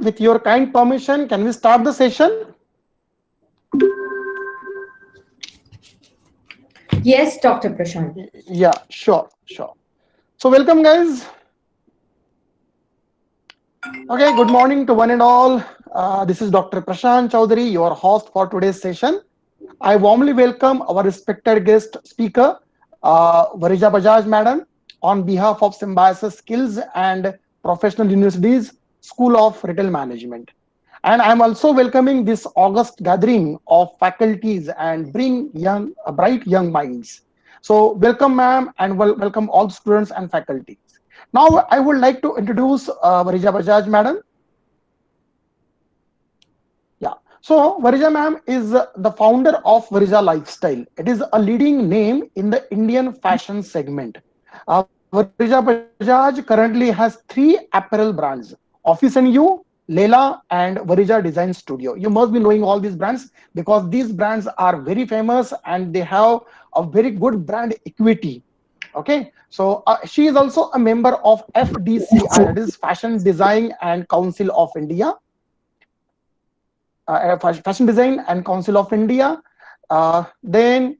With your kind permission, can we start the session? Yes, Dr. Prashant. Yeah, sure. So welcome guys. Okay, good morning to one and all. This is Dr. Prashant Chaudhary, your host for today's session. I warmly welcome our respected guest speaker, Varija Bajaj madam, on behalf of Symbiosis Skills and Professional Universities School of Retail Management. And I'm also welcoming this August gathering of faculties and bright young minds. So welcome, ma'am, and welcome all students and faculties. Now, I would like to introduce Varija Bajaj, madam. Yeah. So Varija ma'am is the founder of Varija Lifestyle. It is a leading name in the Indian fashion segment. Varija Bajaj currently has three apparel brands: Office and You, Leila, and Varija Design Studio. You must be knowing all these brands because these brands are very famous and they have a very good brand equity. Okay, so she is also a member of FDCI, that is Fashion Design and Council of India, Fashion Design and Council of India. Then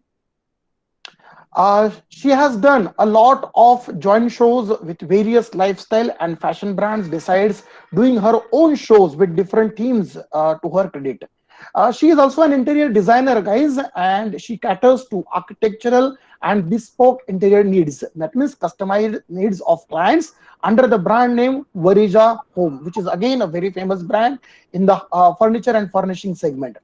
she has done a lot of joint shows with various lifestyle and fashion brands, besides doing her own shows with different themes to her credit. She is also an interior designer, guys, and she caters to architectural and bespoke interior needs. That means customized needs of clients under the brand name Varija Home, which is again a very famous brand in the furniture and furnishing segment.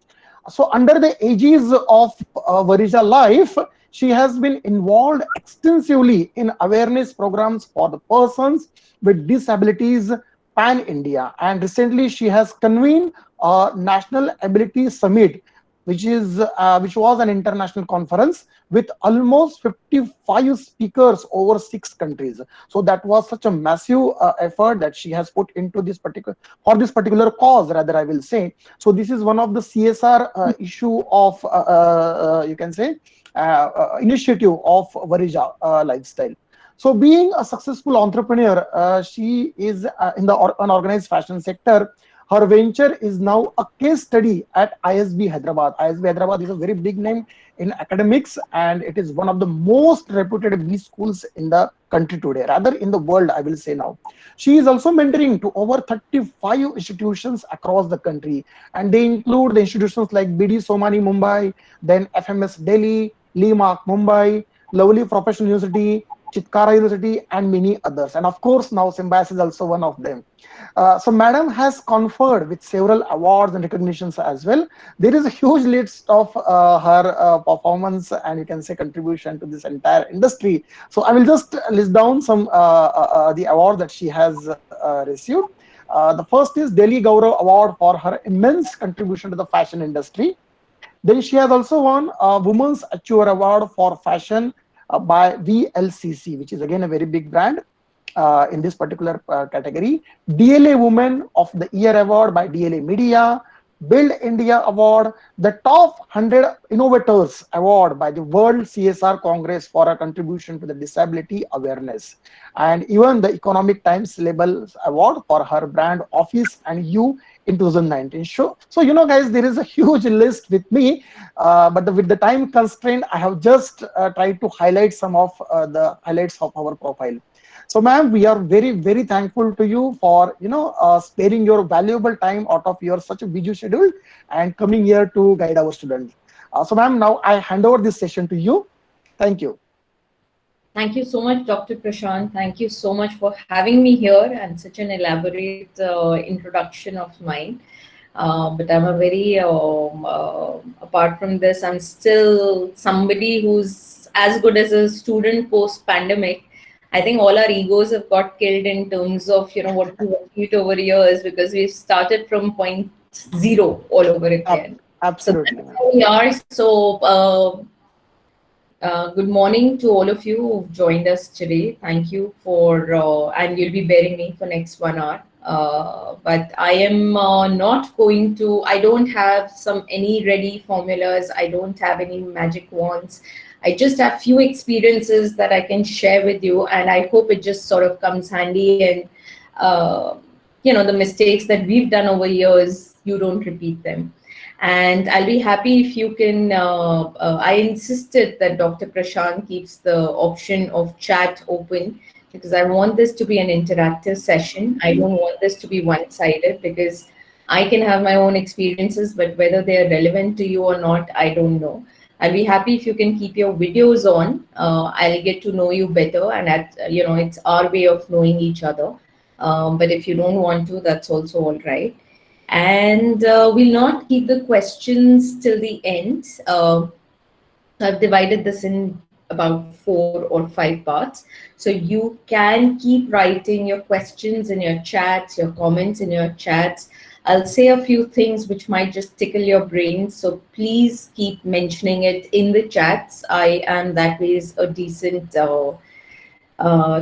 So under the aegis of Varija Life, she has been involved extensively in awareness programs for the persons with disabilities pan India, and recently she has convened a National Ability Summit, which was an international conference with almost 55 speakers over 6 countries. So that was such a massive effort that she has put into this particular cause, rather I will say. So this is one of the CSR issue of you can say initiative of Varija Lifestyle. So, being a successful entrepreneur, she is in the unorganized fashion sector. Her venture is now a case study at ISB Hyderabad. ISB Hyderabad is a very big name in academics, and it is one of the most reputed B schools in the country today, rather in the world, I will say now. She is also mentoring to over 35 institutions across the country, and they include the institutions like BD Somani Mumbai, then FMS Delhi, Lee Mark Mumbai, Lovely Professional University, Chitkara University, and many others. And of course, now Symbiosis is also one of them. So, Madam has conferred with several awards and recognitions as well. There is a huge list of her performance and you can say contribution to this entire industry. So, I will just list down some the award that she has received. The first is Delhi Gaurav Award for her immense contribution to the fashion industry. Then she has also won a Women's Achiever Award for Fashion by VLCC, which is again a very big brand in this particular category. DLA Woman of the Year Award by DLA Media. Build India Award, the Top 100 Innovators Award by the World CSR Congress for a contribution to the disability awareness, and even the Economic Times Labels Award for her brand Office and You in 2019. So you know, guys, there is a huge list with me, but with the time constraint, I have just tried to highlight some of the highlights of our profile. So, ma'am, we are very, very thankful to you for sparing your valuable time out of your such a busy schedule and coming here to guide our students. So, ma'am, now I hand over this session to you. Thank you. Thank you so much, Dr. Prashant. Thank you so much for having me here and such an elaborate introduction of mine. But I'm a very, apart from this, I'm still somebody who's as good as a student post-pandemic. I think all our egos have got killed in terms of, what we've achieved over years because we've started from point zero all over again. So Absolutely, that's ma'am. where we are. So, good morning to all of you who've joined us today. Thank you for, and you'll be bearing me for next 1 hour. But I am not going to, I don't have any ready formulas. I don't have any magic wands. I just have few experiences that I can share with you. And I hope it just sort of comes handy and, the mistakes that we've done over years, you don't repeat them. And I'll be happy if you can. I insisted that Dr. Prashant keeps the option of chat open, because I want this to be an interactive session. I don't want this to be one sided, because I can have my own experiences, but whether they are relevant to you or not, I don't know. I'll be happy if you can keep your videos on. I'll get to know you better, and it's our way of knowing each other. But if you don't want to, that's also all right. And we'll not keep the questions till the end. I've divided this in about 4 or 5 parts. So you can keep writing your questions in your chats, your comments in your chats. I'll say a few things which might just tickle your brain. So please keep mentioning it in the chats. I am that way is a decent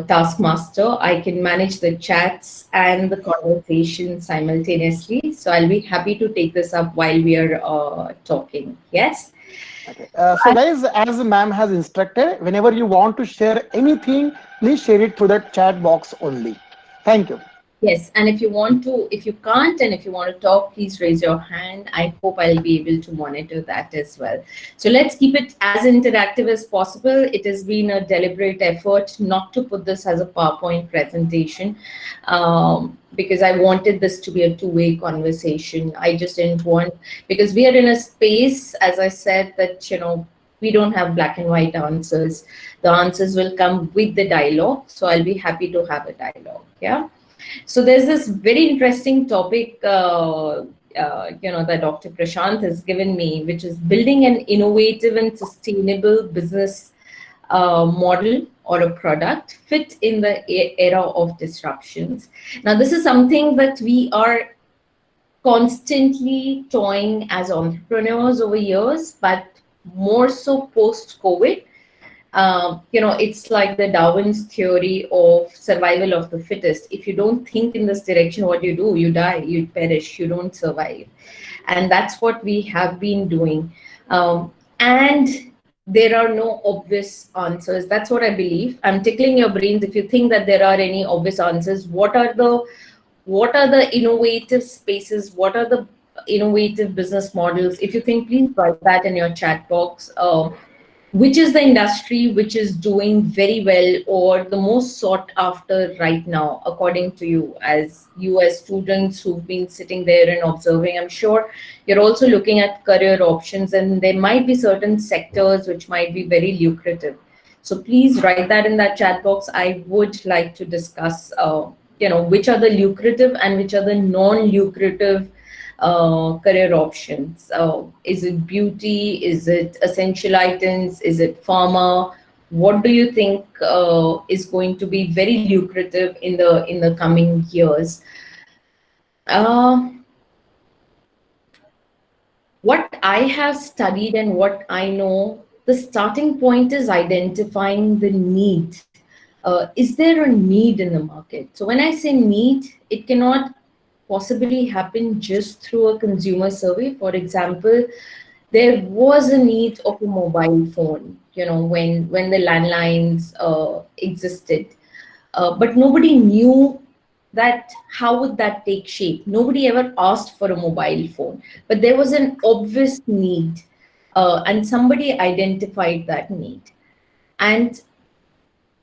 taskmaster. I can manage the chats and the conversation simultaneously. So I'll be happy to take this up while we are talking. Yes. Okay. So guys, as ma'am has instructed, whenever you want to share anything, please share it through the chat box only. Thank you. Yes, and if you want to, if you can't, and if you want to talk, please raise your hand. I hope I'll be able to monitor that as well. So let's keep it as interactive as possible. It has been a deliberate effort not to put this as a PowerPoint presentation, because I wanted this to be a two-way conversation. I just didn't want, because we are in a space, as I said, that, we don't have black and white answers. The answers will come with the dialogue. So I'll be happy to have a dialogue. Yeah. So there's this very interesting topic, that Dr. Prashant has given me, which is building an innovative and sustainable business model or a product fit in the era of disruptions. Now, this is something that we are constantly toying as entrepreneurs over years, but more so post-COVID. It's like the Darwin's theory of survival of the fittest. If you don't think in this direction, what do? You die, you perish, you don't survive. And that's what we have been doing. And there are no obvious answers. That's what I believe. I'm tickling your brains. If you think that there are any obvious answers, what are the innovative spaces? What are the innovative business models? If you think, please write that in your chat box. Which is the industry which is doing very well or the most sought after right now, according to you, as students who've been sitting there and observing? I'm sure you're also looking at career options, and there might be certain sectors which might be very lucrative. So please write that in that chat box. I would like to discuss, which are the lucrative and which are the non-lucrative career options. Is it beauty? Is it essential items? Is it pharma? What do you think is going to be very lucrative in the coming years? Uh, what I have studied and what I know, the starting point is identifying the need. Is there a need in the market? So when I say need, it cannot possibly happen just through a consumer survey. For example, there was a need of a mobile phone, when the landlines existed, but nobody knew that how would that take shape. Nobody ever asked for a mobile phone, but there was an obvious need, and somebody identified that need. And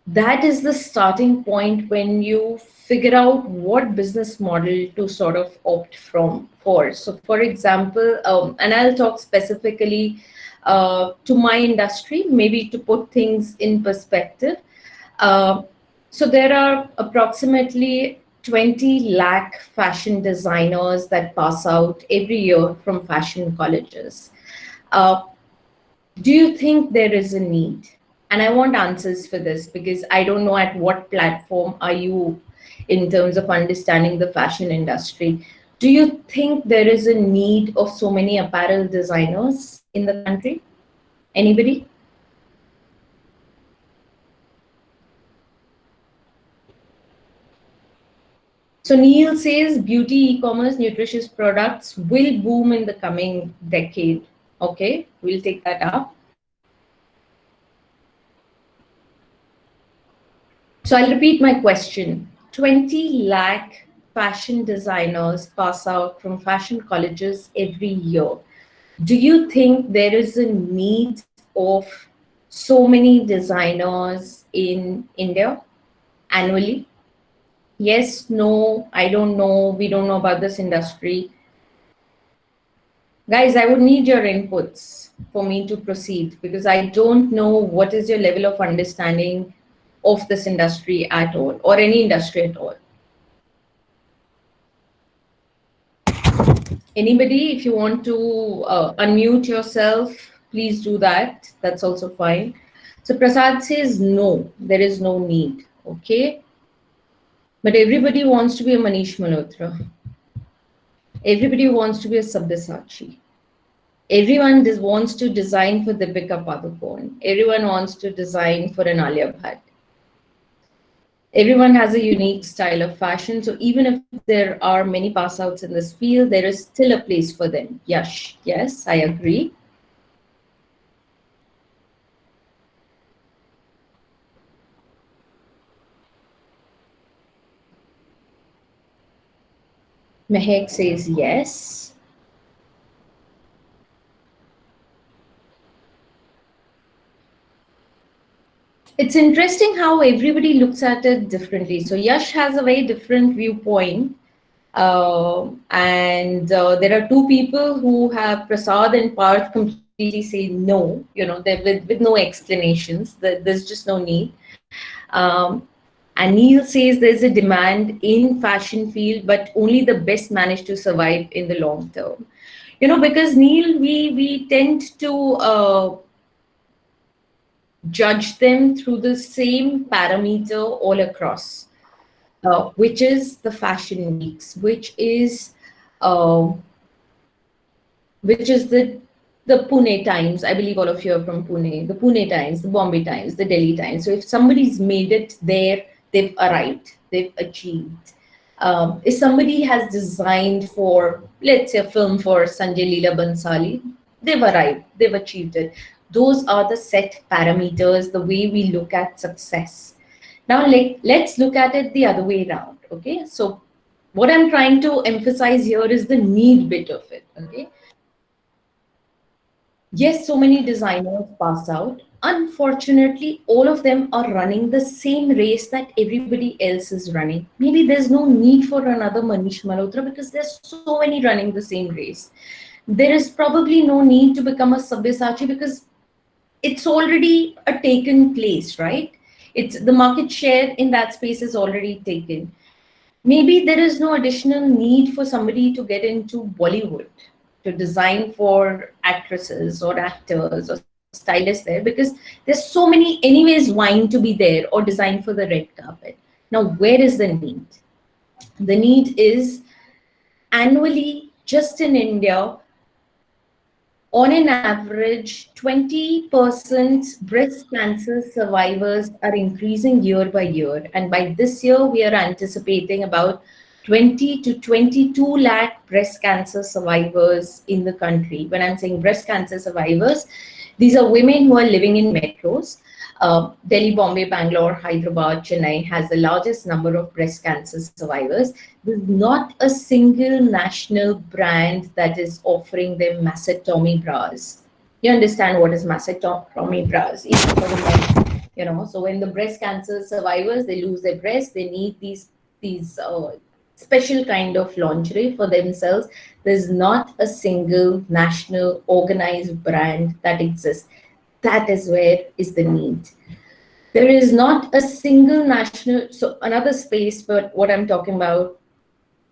that is the starting point when you figure out what business model to sort of opt for. So for example, and I'll talk specifically to my industry, maybe to put things in perspective. uh, so there are approximately 20 lakh fashion designers that pass out every year from fashion colleges. uh, do you think there is a need? And I want answers for this, because I don't know at what platform are you in terms of understanding the fashion industry. Do you think there is a need of so many apparel designers in the country? Anybody? So Neil says beauty, e-commerce, nutritious products will boom in the coming decade. Okay, we'll take that up. So I'll repeat my question. 20 lakh fashion designers pass out from fashion colleges every year. Do you think there is a need of so many designers in India annually? Yes, no, I don't know. We don't know about this industry. Guys, I would need your inputs for me to proceed because I don't know what is your level of understanding of this industry at all or any industry at all. Anybody, if you want to unmute yourself, please do that. That's also fine. So Prasad says no, there is no need. Okay. But everybody wants to be a Manish Malhotra. Everybody wants to be a Sabyasachi. Everyone wants to design for Deepika Padukone. Everyone wants to design for an Alia Bhatt. Everyone has a unique style of fashion. So even if there are many pass outs in this field, there is still a place for them. Yash, yes, I agree. Mehek says yes. It's interesting how everybody looks at it differently. So Yash has a very different viewpoint. And there are two people who have Prasad and Parth completely say no, with no explanations, there's just no need. Um, and Neil says there's a demand in fashion field, but only the best manage to survive in the long term. Because Neil, we tend to judge them through the same parameter all across, which is the fashion weeks, uh, which is the Pune Times. I believe all of you are from Pune. The Pune Times, the Bombay Times, the Delhi Times. So if somebody's made it there, they've arrived, they've achieved. If somebody has designed for, let's say, a film for Sanjay Leela Bansali, they've arrived, they've achieved it. Those are the set parameters, the way we look at success. Now, let's look at it the other way around. Okay, so what I'm trying to emphasize here is the need bit of it. Okay, yes, so many designers pass out. Unfortunately, all of them are running the same race that everybody else is running. Maybe there's no need for another Manish Malhotra because there's so many running the same race. There is probably no need to become a Sabyasachi because it's already a taken place, right? It's the market share in that space is already taken. Maybe there is no additional need for somebody to get into Bollywood to design for actresses or actors or stylists there because there's so many anyways vying to be there or design for the red carpet. Now, where is the need? The need is annually, just in India, on an average, 20% breast cancer survivors are increasing year by year. And by this year, we are anticipating about 20 to 22 lakh breast cancer survivors in the country. When I'm saying breast cancer survivors, these are women who are living in metros. Delhi, Bombay, Bangalore, Hyderabad, Chennai has the largest number of breast cancer survivors. There's not a single national brand that is offering them mastectomy bras. You understand what is mastectomy bras, even for the men. So when the breast cancer survivors, they lose their breast, they need these special kind of lingerie for themselves. There's not a single national organized brand that exists. That is where is the need. There is not a single national, so another space, but what I'm talking about,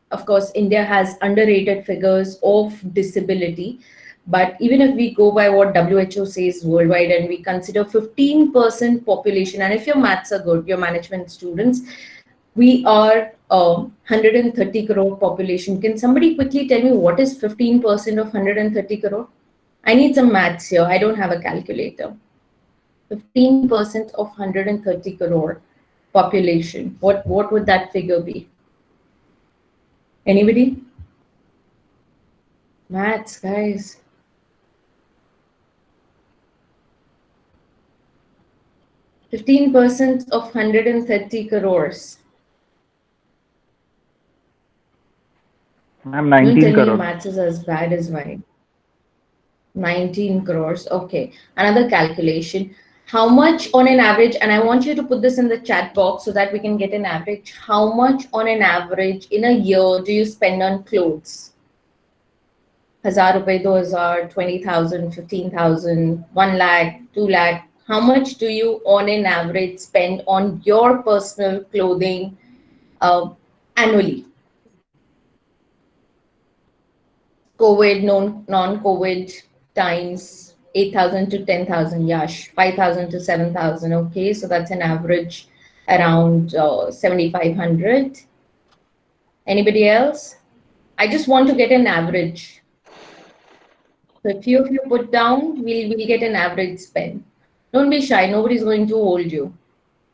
of course, India has underrated figures of disability. But even if we go by what WHO says worldwide and we consider 15% population, and if your maths are good, your management students, we are 130 crore population. Can somebody quickly tell me what is 15% of 130 crore? I need some maths here. I don't have a calculator. 15% of 130 crore population. What would that figure be? Anybody? Maths, guys. 15% of 130 crores. Ma'am, Don't 19 tell me your crores. maths is as bad as mine. 19 crores. Okay. Another calculation. How much on an average, and I want you to put this in the chat box so that we can get an average. How much on an average in a year do you spend on clothes? 1,000 rupees, 2,000, 20,000, 15,000, 1 lakh, 2 lakh. How much do you on an average spend on your personal clothing uh, annually? COVID, non-COVID times 8,000 to 10,000, Yash, 5,000 to 7,000. Okay, so that's an average around 7,500. Anybody else? I just want to get an average. So a few of you put down, we'll get an average spend. Don't be shy, nobody's going to hold you.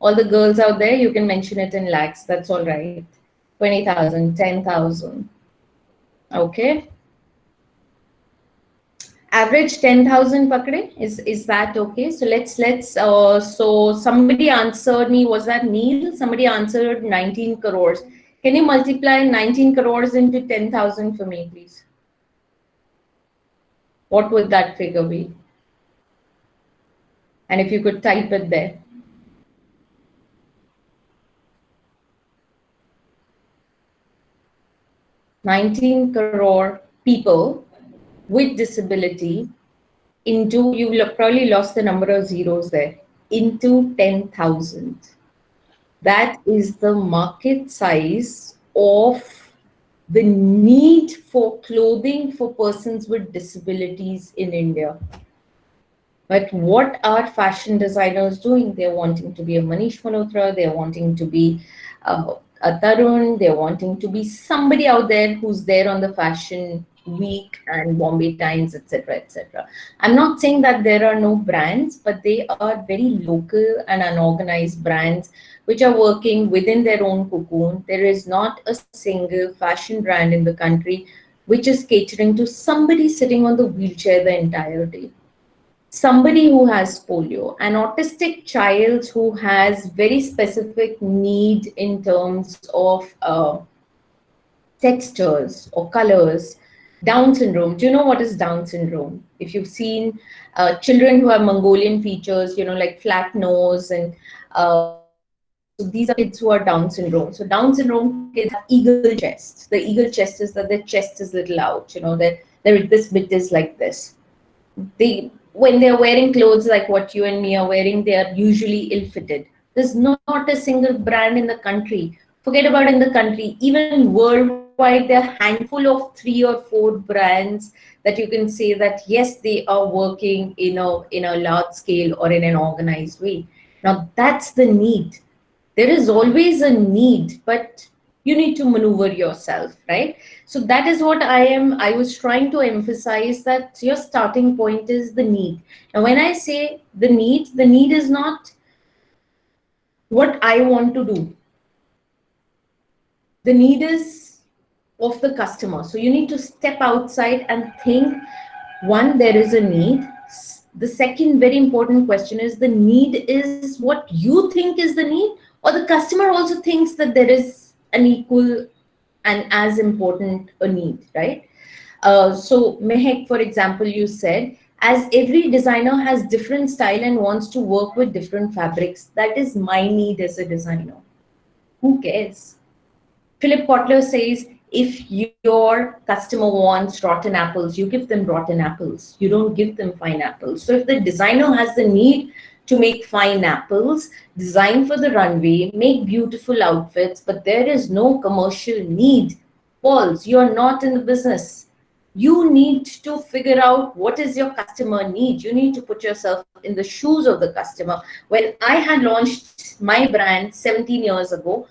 All the girls out there, you can mention it in lakhs, that's all right. 20,000, 10,000. Okay. Average 10,000 pakde, is that okay? So let's so somebody answered me, was that Neil? Somebody answered 19 crores. Can you multiply 19 crores into 10,000 for me, please? What would that figure be? And if you could type it there. Nineteen crore people with disability into, you've probably lost the number of zeros there, into 10,000. That is the market size of the need for clothing for persons with disabilities in India. But what are fashion designers doing? They're wanting to be a Manish Malhotra, they're wanting to be a Tarun, they're wanting to be somebody out there who's there on the fashion week and Bombay Times, etc., etc. I'm not saying that there are no brands, but they are very local and unorganized brands which are working within their own cocoon. There is not a single fashion brand in the country which is catering to somebody sitting on the wheelchair the entire day, somebody who has polio, an autistic child who has very specific need in terms of textures or colors. Down syndrome. Do you know what is Down syndrome? If you've seen children who have Mongolian features, like flat nose and so these are kids who are Down syndrome. So Down syndrome kids have eagle chest. The eagle chest is that their chest is little out. That this bit is like this. When they're wearing clothes like what you and me are wearing, they are usually ill-fitted. There's not a single brand in the country. Forget about in the country, even worldwide, there are a handful of 3 or 4 brands that you can say that yes, they are working in a large scale or in an organized way. Now that's the need. There is always a need, but you need to maneuver yourself, right? So that is what I was trying to emphasize, that your starting point is the need. Now when I say the need is not what I want to do. The need is of the customer. So you need to step outside and think, one, there is a need. The second very important question is, the need is what you think is the need, or the customer also thinks that there is an equal and as important a need, right? So Mehek, for example, you said, as every designer has different style and wants to work with different fabrics, that is my need as a designer. Who cares? Philip Kotler says, if your customer wants rotten apples, you give them rotten apples. You don't give them fine apples. So if the designer has the need to make fine apples, design for the runway, make beautiful outfits, but there is no commercial need, Pauls, you're not in the business. You need to figure out what is your customer need. You need to put yourself in the shoes of the customer. When I had launched my brand 17 years ago,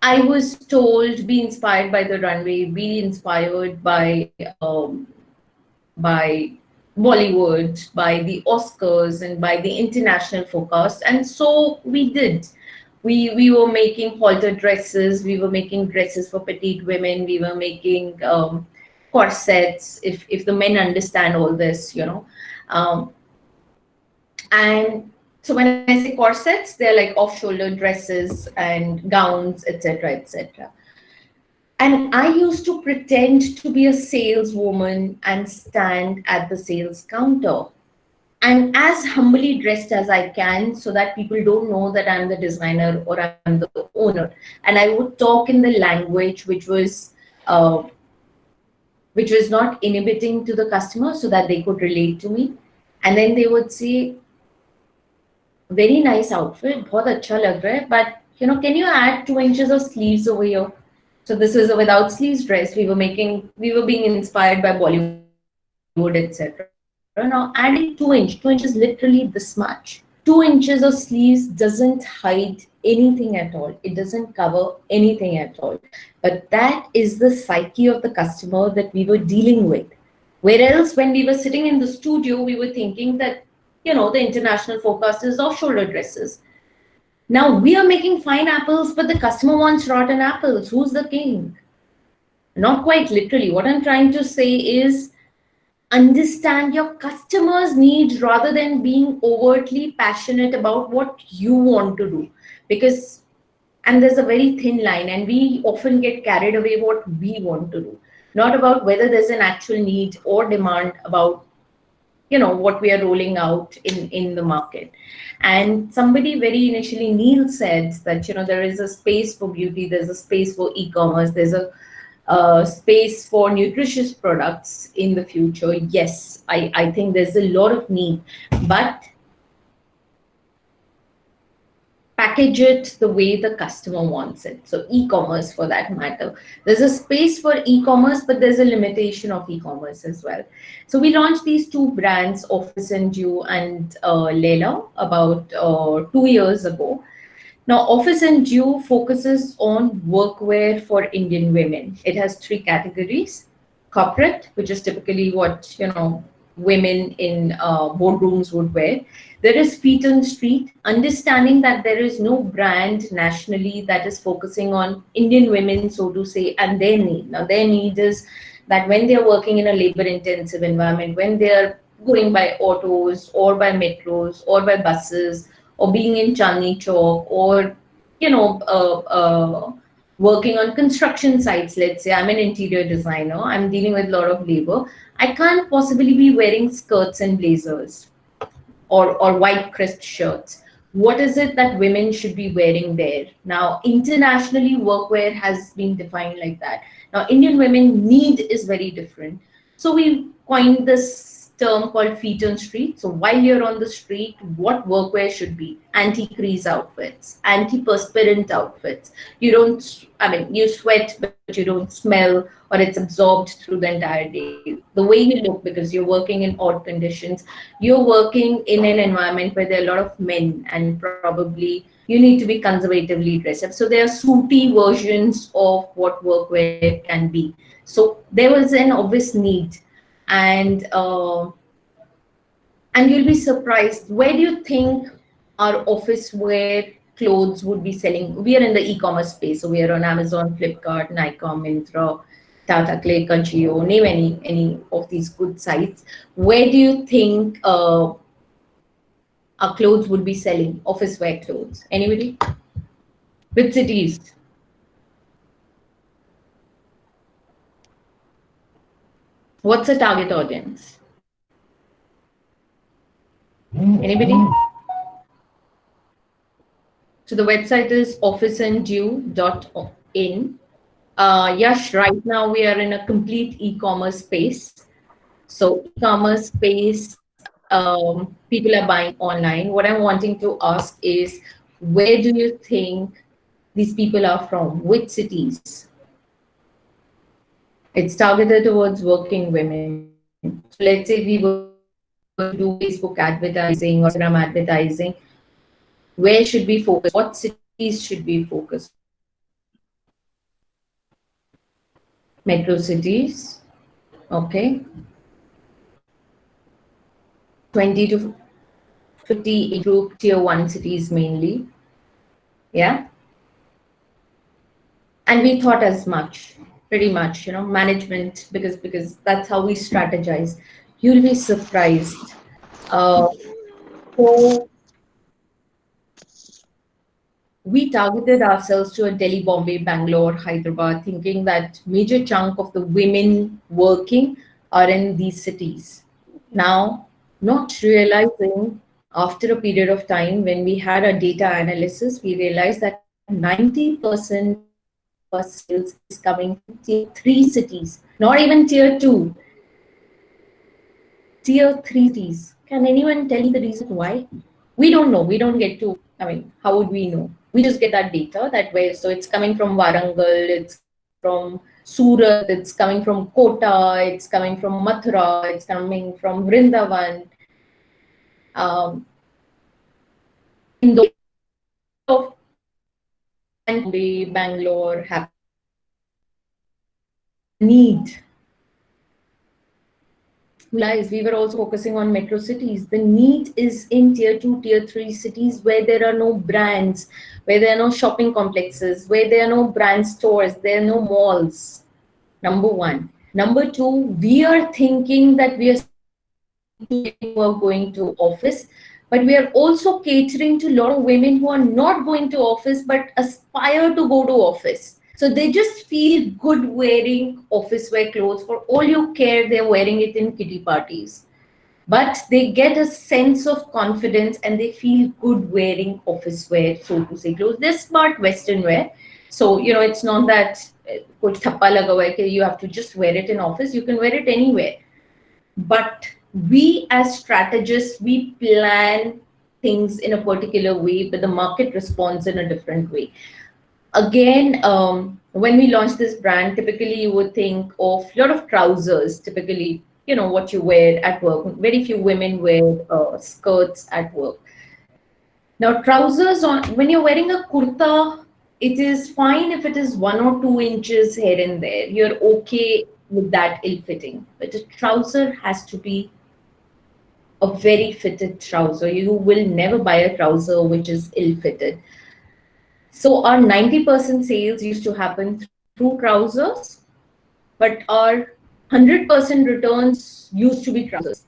I was told, be inspired by the runway, be inspired by Bollywood, by the Oscars, and by the international forecast, and so we did. We were making halter dresses, we were making dresses for petite women, we were making corsets. If the men understand all this. Um, and so when I say corsets, they're like off-shoulder dresses and gowns, etc., etc. And I used to pretend to be a saleswoman and stand at the sales counter. And as humbly dressed as I can so that people don't know that I'm the designer or I'm the owner. And I would talk in the language uh, which was not inhibiting to the customer so that they could relate to me. And then they would say, very nice outfit, बहुत अच्छा लग रहा है, but can you add 2 inches of sleeves over here? So this is a without sleeves dress. We were being inspired by Bollywood, etc. Now adding 2 inch is literally this much. 2 inches of sleeves doesn't hide anything at all. It doesn't cover anything at all. But that is the psyche of the customer that we were dealing with. Whereas when we were sitting in the studio, we were thinking that, the international forecast is off shoulder dresses. Now we are making fine apples, but the customer wants rotten apples. Who's the king? Not quite literally. What I'm trying to say is understand your customers' needs rather than being overtly passionate about what you want to do. Because, and there's a very thin line, and we often get carried away what we want to do, not about whether there's an actual need or demand about what we are rolling out in the market. And somebody very initially, Neil, said that there is a space for beauty, there's a space for e-commerce, there's a space for nutritious products in the future. Yes, I think there's a lot of need, but package it the way the customer wants it. So e-commerce for that matter. There's a space for e-commerce, but there's a limitation of e-commerce as well. So we launched these two brands, Office and Due and Leila, about 2 years ago. Now, Office and Due focuses on workwear for Indian women. It has three categories: corporate, which is typically what women in boardrooms would wear. There is feet on street, understanding that there is no brand nationally that is focusing on Indian women, so to say, and their need. Now, their need is that when they are working in a labor-intensive environment, when they are going by autos or by metros or by buses or being in Chandni Chowk or you know uh, uh, working on construction sites. Let's say I'm an interior designer, I'm dealing with a lot of labor. I can't possibly be wearing skirts and blazers or white crisp shirts. What is it that women should be wearing there? Now, internationally, workwear has been defined like that. Now, Indian women need is very different. So we coined this term called feet on street. So while you're on the street, what workwear should be? Anti-crease outfits, anti-perspirant outfits. You don't, I mean, you sweat, but you don't smell, or it's absorbed through the entire day. The way you look, because you're working in odd conditions, you're working in an environment where there are a lot of men, and probably you need to be conservatively dressed up. So there are sooty versions of what workwear can be. So there was an obvious need. And and you'll be surprised, where do you think our office wear clothes would be selling? We are in the e-commerce space, so we are on Amazon, Flipkart, Nikon, Myntra, Tata Click, Ajio, name any of these good sites. Where do you think our clothes would be selling, office wear clothes? Anybody? Which cities? What's the target audience? Anybody? So the website is officeanddue.in. Yash, right now we are in a complete e-commerce space. So e-commerce space, people are buying online. What I'm wanting to ask is, where do you think these people are from? Which cities? It's targeted towards working women. So let's say we were to do Facebook advertising or Instagram advertising, where should we focus? What cities should we focus on? Metro cities, okay, 20 to 50 age group, tier 1 cities mainly. Yeah. And we thought as much, pretty much, management, because that's how we strategize. You'll be surprised. Uh, so we targeted ourselves to a Delhi, Bombay, Bangalore, Hyderabad, thinking that major chunk of the women working are in these cities. Now, not realizing after a period of time when we had a data analysis, we realized that 90% of our sales is coming from tier 3 cities, not even tier 2, tier 3 cities. Can anyone tell me the reason why? We don't know. We don't get to, I mean, how would we know? We just get that data that way. So it's coming from Warangal, it's coming from Surat, it's coming from Kota, it's coming from Mathura, it's coming from Vrindavan, Indore. Bombay, Bangalore happening. The need. We were also focusing on metro cities. The need is in tier 2, tier 3 cities where there are no brands, where there are no shopping complexes, where there are no brand stores, there are no malls. Number one. Number two, we are thinking that we are selling only to women who are going to office, but we are also catering to a lot of women who are not going to office but aspire to go to office. So they just feel good wearing office wear clothes. For all you care, they're wearing it in kitty parties. But they get a sense of confidence and they feel good wearing office wear, so to say, clothes. They're smart Western wear. So, it's not that kuch thappa laga hua hai ki you have to just wear it in office. You can wear it anywhere. But we as strategists, we plan things in a particular way, but the market responds in a different way. Again, when we launched this brand, typically you would think of a lot of trousers, typically, what you wear at work. Very few women wear skirts at work. Now, trousers on when you're wearing a kurta, it is fine if it is 1 or 2 inches here and there. You're okay with that ill fitting. But a trouser has to be a very fitted trouser. You will never buy a trouser which is ill fitted. So our 90% sales used to happen through trousers, but our 100% returns used to be trousers.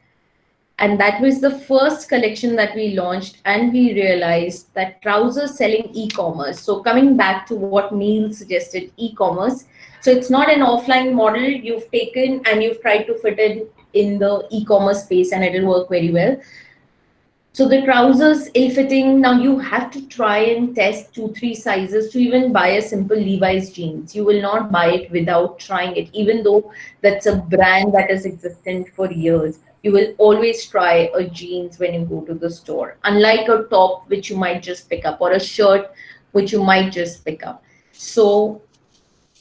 And that was the first collection that we launched, and we realized that trousers selling e-commerce. So coming back to what Neil suggested, e-commerce. So it's not an offline model you've taken and you've tried to fit it in the e-commerce space and it'll work very well. So the trousers ill-fitting, now you have to try and test 2, 3 sizes to even buy a simple Levi's jeans. You will not buy it without trying it, even though that's a brand that has existed for years. You will always try a jeans when you go to the store, unlike a top which you might just pick up or a shirt which you might just pick up. So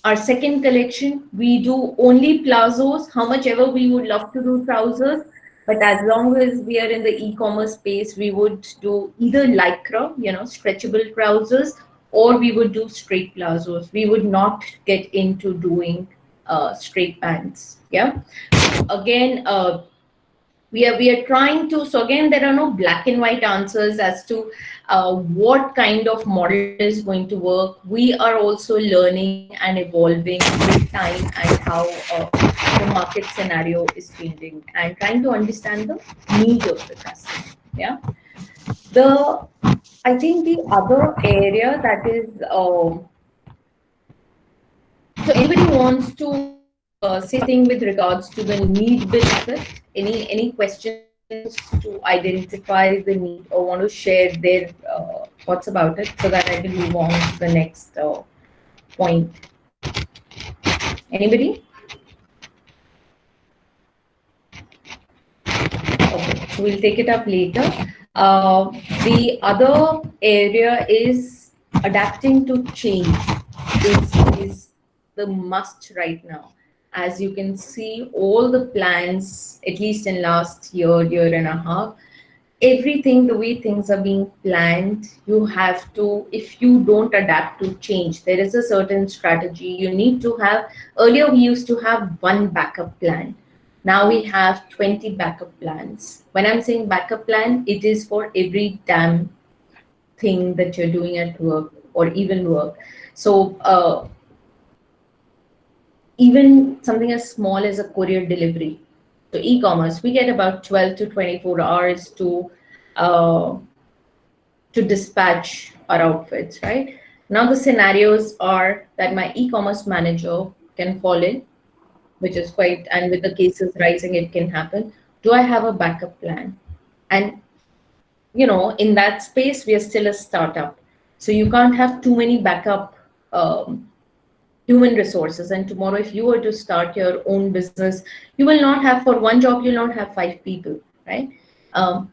our second collection, we do only plazos. How much ever we would love to do trousers, but as long as we are in the e-commerce space, we would do either lycra, stretchable trousers, or we would do straight plazos. We would not get into doing straight pants. Yeah. Again, we are trying to, so again, there are no black and white answers as to what kind of model is going to work. We are also learning and evolving with time and how the market scenario is changing and trying to understand the need of the customer. Yeah. The I think the other area that is so anybody wants to say something with regards to the need benefit? Any questions to identify the need or want to share their thoughts about it so that I can move on to the next point? Anybody? Okay, so we'll take it up later. The other area is adapting to change. This is the must right now. As you can see, all the plans, at least in last year and a half, everything, the way things are being planned, you have to, if you don't adapt to change, there is a certain strategy you need to have. Earlier, we used to have one backup plan. Now we have 20 backup plans. When I'm saying backup plan, it is for every damn thing that you're doing at work or even work. So even something as small as a courier delivery. So e-commerce, we get about 12 to 24 hours to dispatch our outfits, right? Now the scenarios are that my e-commerce manager can fall in, which is quite, and with the cases rising, it can happen. Do I have a backup plan? And in that space, we are still a startup, so you can't have too many backup um, human resources. And tomorrow, if you were to start your own business, you will not have, for one job you'll not have five people, right? um,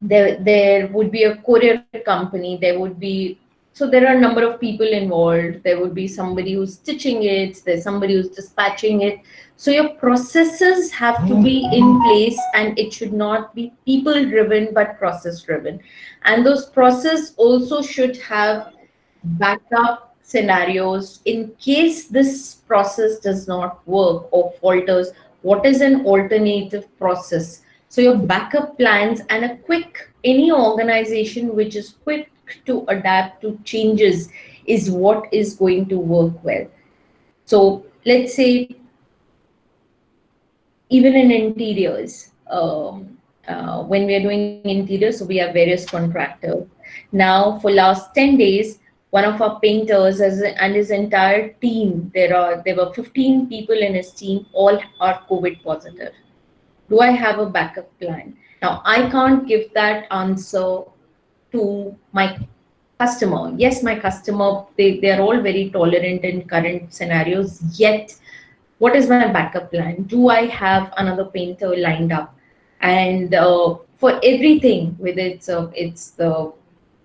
there would be a courier company, there would be, so there are a number of people involved, there would be somebody who's stitching it, there's somebody who's dispatching it. So your processes have to be in place, and it should not be people driven but process driven. And those process also should have backup scenarios in case this process does not work or falters. What is an alternative process? So your backup plans and a quick, any organization which is quick to adapt to changes is what is going to work well. So let's say even in interiors, when we are doing interiors, so we have various contractors. Now, for last 10 days, one of our painters and his entire team, there were 15 people in his team, all are COVID positive. Do I have a backup plan? Now, I can't give that answer to my customer. Yes, my customer, they're all very tolerant in current scenarios, yet what is my backup plan? Do I have another painter lined up? And for everything, whether it's the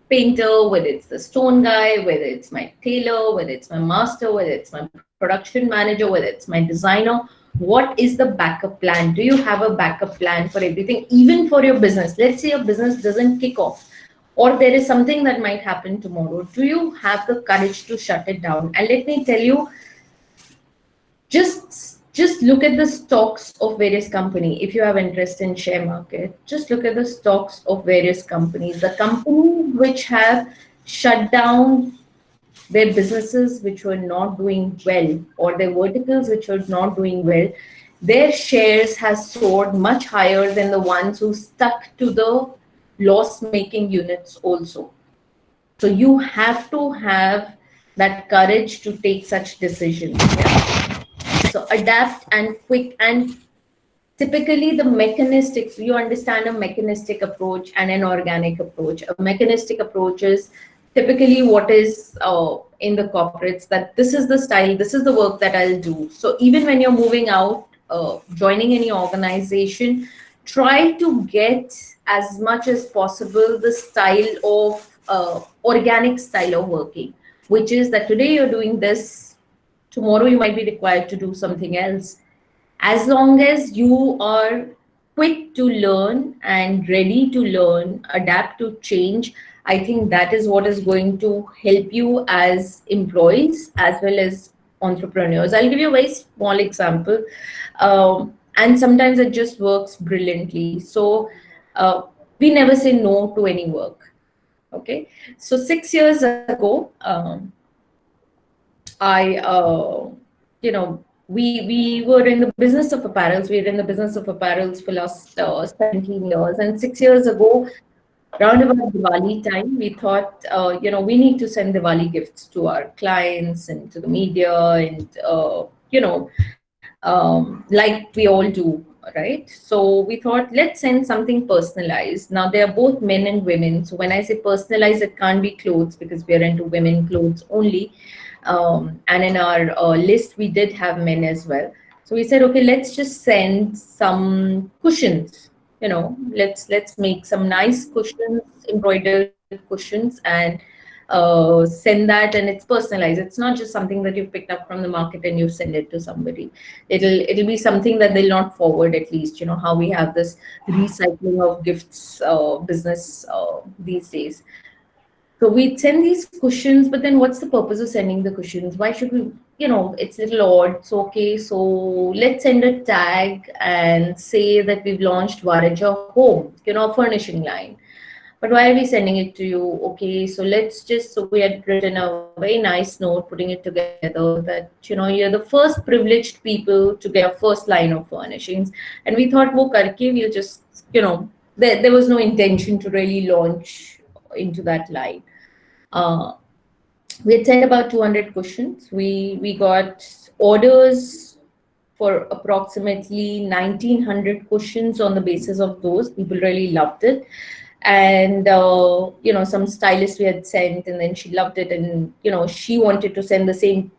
painter, whether it's the stone guy, whether it's my tailor, whether it's my master, whether it's my production manager, whether it's my designer, what is the backup plan? Do you have a backup plan for everything, even for your business? Let's say your business doesn't kick off, or there is something that might happen tomorrow. Do you have the courage to shut it down? And let me tell you, just look at the stocks of various company. If you have interest in share market, just look at the stocks of various companies. The companies which have shut down their businesses which were not doing well, or their verticals which were not doing well, their shares has soared much higher than the ones who stuck to the loss making units also. So you have to have that courage to take such decisions. Yeah? So adapt and quick, and typically the mechanistics, you understand a mechanistic approach and an organic approach. A mechanistic approach is typically what is in the corporates, that this is the style, this is the work that I'll do. So even when you're moving out, joining any organization, try to get as much as possible the style of organic style of working, which is that today you're doing this, tomorrow you might be required to do something else. As long as you are quick to learn and ready to learn, adapt to change, I think that is what is going to help you as employees as well as entrepreneurs. I'll give you a very small example, and sometimes it just works brilliantly. So we never say no to any work. Okay, so 6 years ago, I, we were in the business of apparels. We were in the business of apparels for last 17 years. And 6 years ago, around about Diwali time, we thought, we need to send Diwali gifts to our clients and to the media, and, like we all do, right? So we thought, let's send something personalized. Now, they are both men and women. So when I say personalized, it can't be clothes because we are into women clothes only. And in our list, we did have men as well. So we said, okay, let's just send some cushions. Let's make some nice cushions, embroidered cushions, and send that, and it's personalized. It's not just something that you've picked up from the market and you send it to somebody. It'll be something that they'll not forward, at least. You know how we have this recycling of gifts business these days. So we'd send these cushions, but then what's the purpose of sending the cushions? Why should we, it's a little odd. So, okay, so let's send a tag and say that we've launched Varija Home, a furnishing line. But why are we sending it to you? Okay, so so we had written a very nice note, putting it together that, you're the first privileged people to get a first line of furnishings. And we thought, wo karke, we'll just, there was no intention to really launch into that line. Uh, we had sent about 200 questions. We got orders for approximately 1900 questions on the basis of those. People really loved it. And some stylist we had sent, and then she loved it, and she wanted to send the same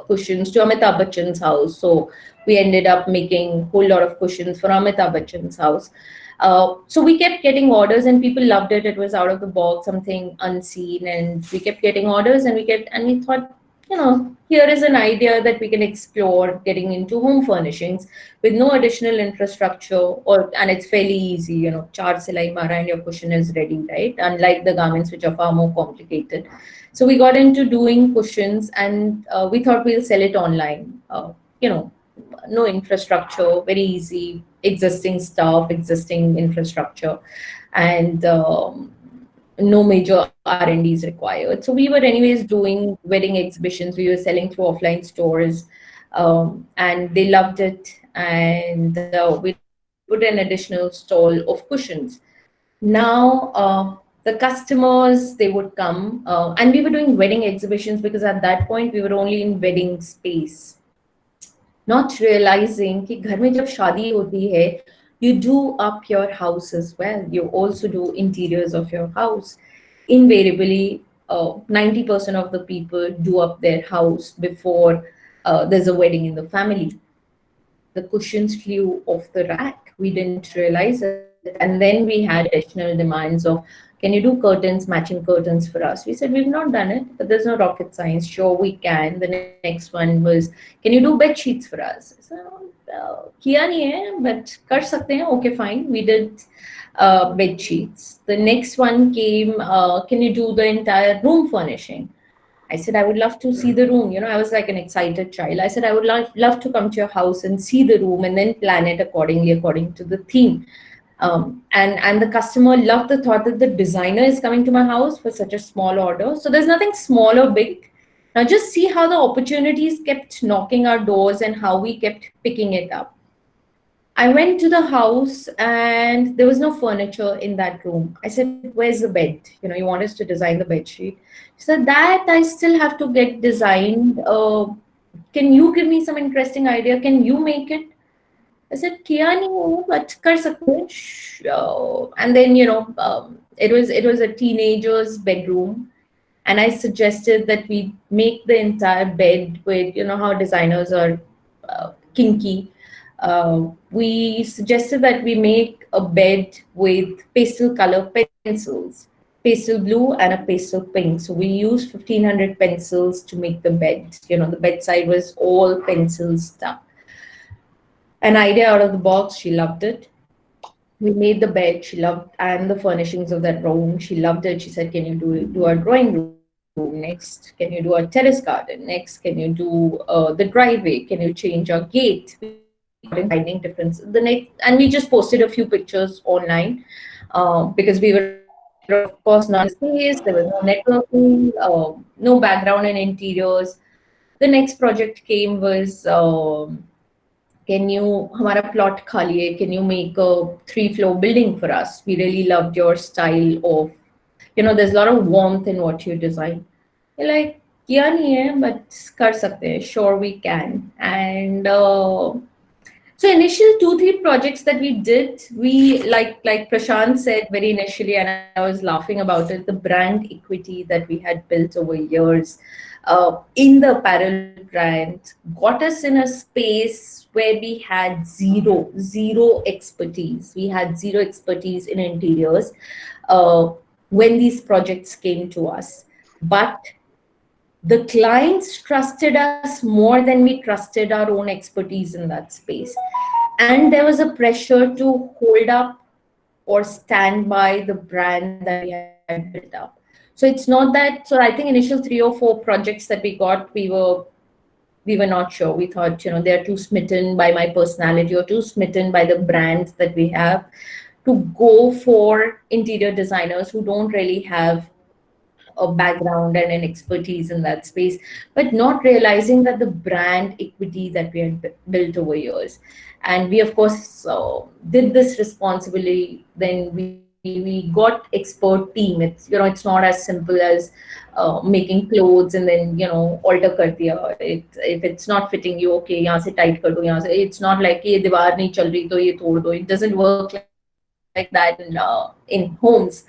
cushions to Amitabh Bachchan's house. So we ended up making a whole lot of cushions for Amitabh Bachchan's house. So we kept getting orders, and people loved it. It was out of the box, something unseen, and we kept getting orders, and we thought, here is an idea that we can explore getting into home furnishings with no additional infrastructure, and it's fairly easy. Char silai mara and your cushion is ready, right? Unlike the garments which are far more complicated. So we got into doing cushions, and we thought we'll sell it online. You know, no infrastructure, very easy, existing stuff, existing infrastructure, and no major R&Ds required. So we were anyways doing wedding exhibitions. We were selling through offline stores, and they loved it. And we put an additional stall of cushions. Now, the customers, they would come, and we were doing wedding exhibitions because at that point we were only in wedding space, not realizing कि घर में जब शादी होती है, you do up your house as well. You also do interiors of your house. Invariably, 90% of the people do up their house before there's a wedding in the family. The cushions flew off the rack. We didn't realize it. And then we had additional demands of, can you do curtains, matching curtains for us? We said, we've not done it, but there's no rocket science. Sure, we can. The next one was, can you do bed sheets for us? So, kiya nahi hai, but kar sakte hain. Okay, fine. We did bed sheets. The next one came, can you do the entire room furnishing? I said, I would love to see the room. I was like an excited child. I said, I would love to come to your house and see the room and then plan it accordingly, according to the theme. And the customer loved the thought that the designer is coming to my house for such a small order. So there's nothing small or big. Now just see how the opportunities kept knocking our doors and how we kept picking it up. I went to the house and there was no furniture in that room. I said, where's the bed? You want us to design the bed sheet. She said, that I still have to get designed. Can you give me some interesting idea? Can you make it? I said, किया नहीं हूँ, but कर सकते हैं. And then, it was a teenager's bedroom. And I suggested that we make the entire bed with, how designers are kinky. We suggested that we make a bed with pastel color pencils, pastel blue and a pastel pink. So we used 1500 pencils to make the bed. The bedside was all pencil stuff. An idea out of the box. She loved it. We made the bed. She loved, and the furnishings of that room. She loved it. She said, "Can you do a drawing room next? Can you do a terrace garden next? Can you do the driveway? Can you change our gate?" We got into finding differences. And we just posted a few pictures online because we were, of course, not in the space. There was no networking, no background in interiors. The next project came was. Can you हमारा plot खाली है, can you make a 3-floor building for us? We really loved your style of, there's a lot of warmth in what you design. We're like, किया नहीं है, but कर सकते हैं. Sure, we can. And so initial 2-3 projects that we did, we like Prashant said very initially, and I was laughing about it, the brand equity that we had built over years in the apparel brand got us in a space where we had zero expertise. We had zero expertise in interiors when these projects came to us. But the clients trusted us more than we trusted our own expertise in that space. And there was a pressure to hold up or stand by the brand that we had built up. So it's not that, so I think initial 3 or 4 projects that we got, we were not sure. We thought, they're too smitten by my personality or too smitten by the brand that we have to go for interior designers who don't really have a background and an expertise in that space, but not realizing that the brand equity that we had built over years. And we, of course, did this responsibly. Then we we got expert team. It's, you know, it's not as simple as making clothes and then, you know, alter kar diya. If it's not fitting you, okay, यहाँ से tight कर दो, यहाँ से. It's not like ये दीवार नहीं चल रही तो ये तोड़ दो. It doesn't work like that in homes.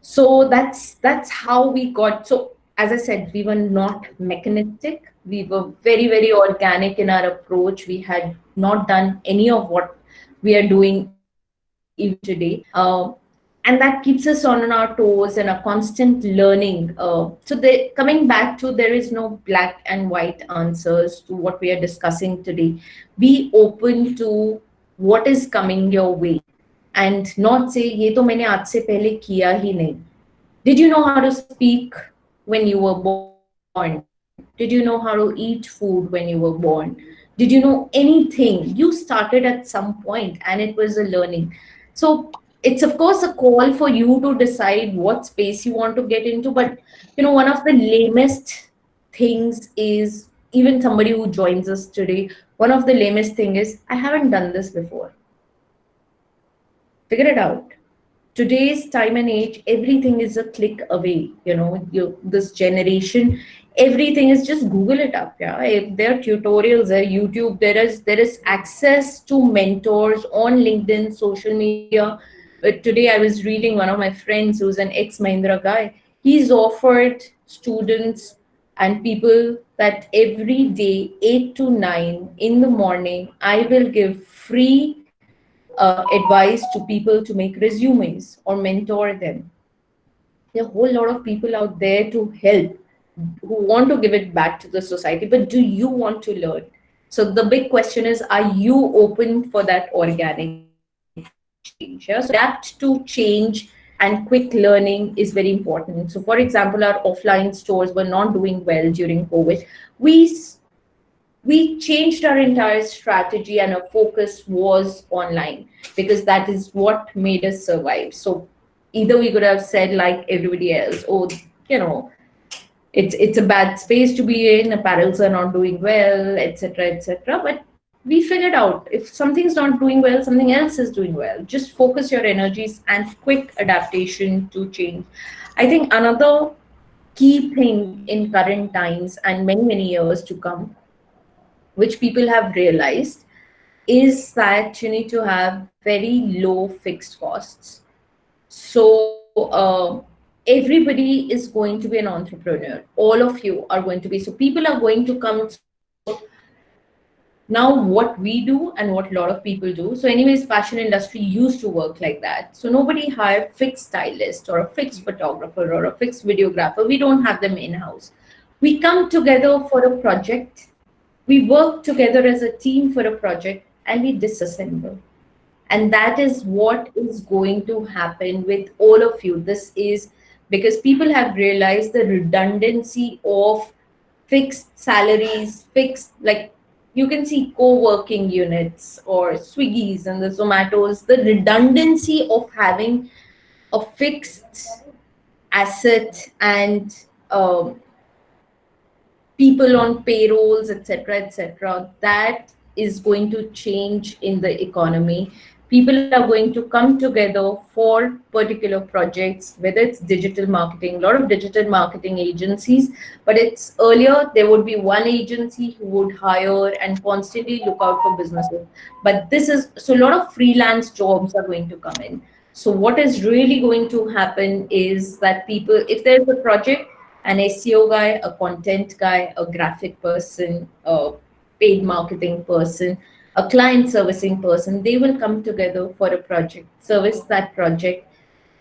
So that's how we got. So as I said, we were not mechanistic. We were very, very organic in our approach. We had not done any of what we are doing even today. And that keeps us on our toes and a constant learning. Coming back to, there is no black and white answers to what we are discussing today. Be open to what is coming your way and not say ये तो मैंने आज से पहले किया ही नहीं. Did you know how to speak when you were born? Did you know how to eat food when you were born? Did you know anything? You started at some point and it was a learning. So it's of course a call for you to decide what space you want to get into. But you know, one of the lamest things is, even somebody who joins us today, one of the lamest thing is, I haven't done this before. Figure it out. Today's time and age, everything is a click away. You know, this generation, everything is just Google it up. Yeah, if there are tutorials, there YouTube, there is access to mentors on LinkedIn, social media. Today I was reading one of my friends who's an ex Mahindra guy. He's offered students and people that every day 8 to 9 in the morning I will give free advice to people to make resumes or mentor them. There are a whole lot of people out there to help, who want to give it back to the society, but do you want to learn? So the big question is, are you open for that organic change? Yeah? So adapt to change and quick learning is very important. So for example, our offline stores were not doing well during COVID. We changed our entire strategy and our focus was online because that is what made us survive. So either we could have said like everybody else, oh, you know, it's a bad space to be in, apparels are not doing well, etc., etc. But we figured out, if something's not doing well, something else is doing well. Just focus your energies and quick adaptation to change. I think another key thing in current times and many, many years to come, which people have realized, is that you need to have very low fixed costs. So everybody is going to be an entrepreneur. All of you are going to be. So people are going to come. So now what we do and what a lot of people do. So anyways, fashion industry used to work like that. So nobody hired fixed stylist or a fixed photographer or a fixed videographer. We don't have them in-house. We come together for a project, we work together as a team for a project, and we disassemble. And that is what is going to happen with all of you. This is because people have realized the redundancy of fixed salaries, fixed, like you can see co-working units or Swiggies and the Zomatos, the redundancy of having a fixed asset and people on payrolls, etc., etc. That is going to change in the economy. People are going to come together for particular projects, whether it's digital marketing, a lot of digital marketing agencies, but it's earlier there would be one agency who would hire and constantly look out for businesses. But this is, so a lot of freelance jobs are going to come in. So what is really going to happen is that people, if there's a project, an SEO guy, a content guy, a graphic person, a paid marketing person, a client servicing person, they will come together for a project, service that project.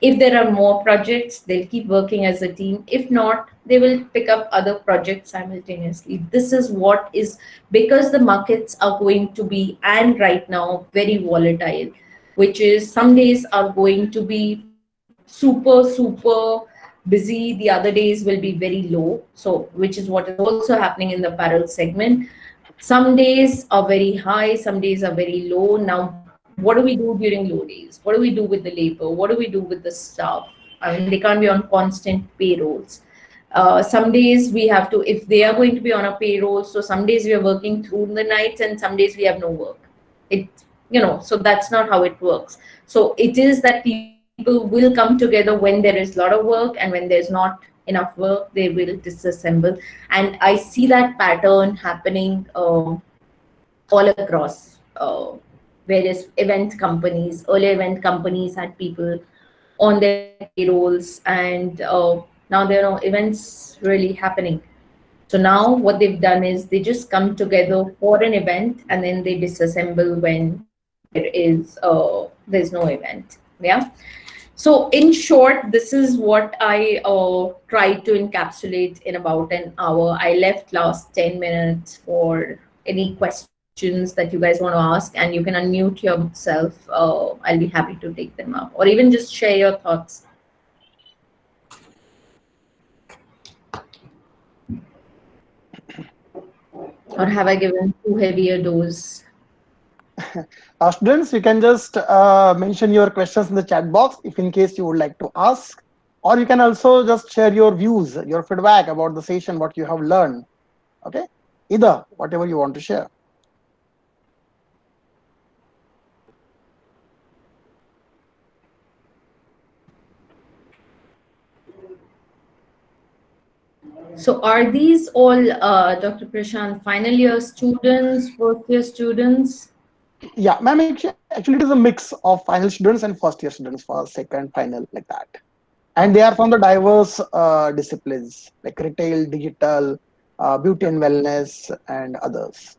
If there are more projects, they'll keep working as a team. If not, they will pick up other projects simultaneously. This is what is, because the markets are going to be, and right now, very volatile, which is some days are going to be super busy, the other days will be very low. So which is what is also happening in the apparel segment. Some days are very high, some days are very low. Now what do we do during low days? What do we do with the labor? What do we do with the staff? I mean, they can't be on constant payrolls. Some days we have to, if they are going to be on a payroll, so some days we are working through the nights and some days we have no work. It, you know, so that's not how it works. So it is that people people will come together when there is a lot of work, and when there's not enough work, they will disassemble. And I see that pattern happening all across various event companies. Earlier event companies had people on their payrolls, and now there are no events really happening. So now what they've done is they just come together for an event, and then they disassemble when there's no event. Yeah. So in short, this is what I tried to encapsulate in about an hour. I left last 10 minutes for any questions that you guys want to ask, and you can unmute yourself. I'll be happy to take them up, or even just share your thoughts. Or have I given too heavy a dose? Students, you can just mention your questions in the chat box if in case you would like to ask, or you can also just share your views, your feedback about the session, what you have learned. Okay, either whatever you want to share. So are these all, Dr. Prashant, final year students, first year students? Yeah, ma'am, actually it is a mix of final students and first year students for second final, like that. And they are from the diverse disciplines like retail, digital, beauty and wellness, and others.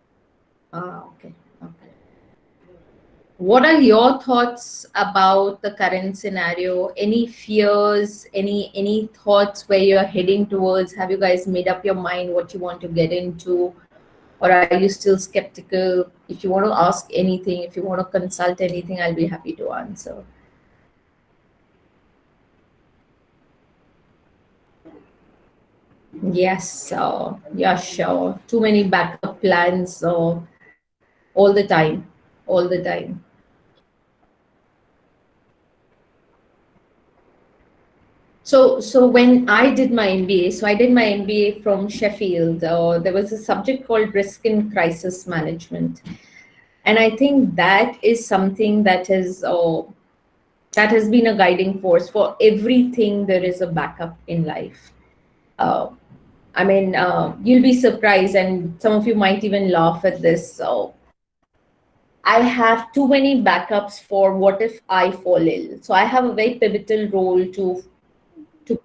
Okay. Okay. What are your thoughts about the current scenario? Any fears, any thoughts where you're heading towards? Have you guys made up your mind what you want to get into? Or are you still skeptical? If you want to ask anything, if you want to consult anything, I'll be happy to answer. Yes, yeah, sure. Too many backup plans all the time, all the time. So when I did my MBA, so I did my MBA from Sheffield. There was a subject called Risk and Crisis Management, and I think that is something that has been a guiding force for everything. There is a backup in life. Uh, I mean, you'll be surprised, and some of you might even laugh at this. I have too many backups for what if I fall ill. So I have a very pivotal role to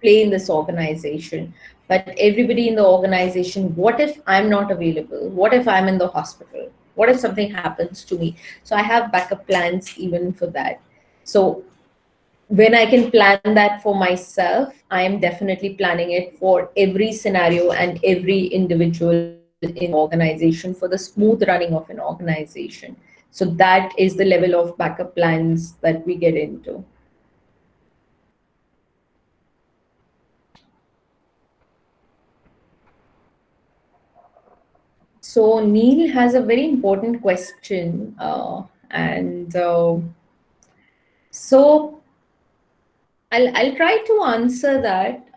play in this organization. But everybody in the organization, what if I'm not available? What if I'm in the hospital? What if something happens to me? So I have backup plans even for that. So when I can plan that for myself, I am definitely planning it for every scenario and every individual in the organization for the smooth running of an organization. So that is the level of backup plans that we get into. So Neil has a very important question, and so I'll try to answer that.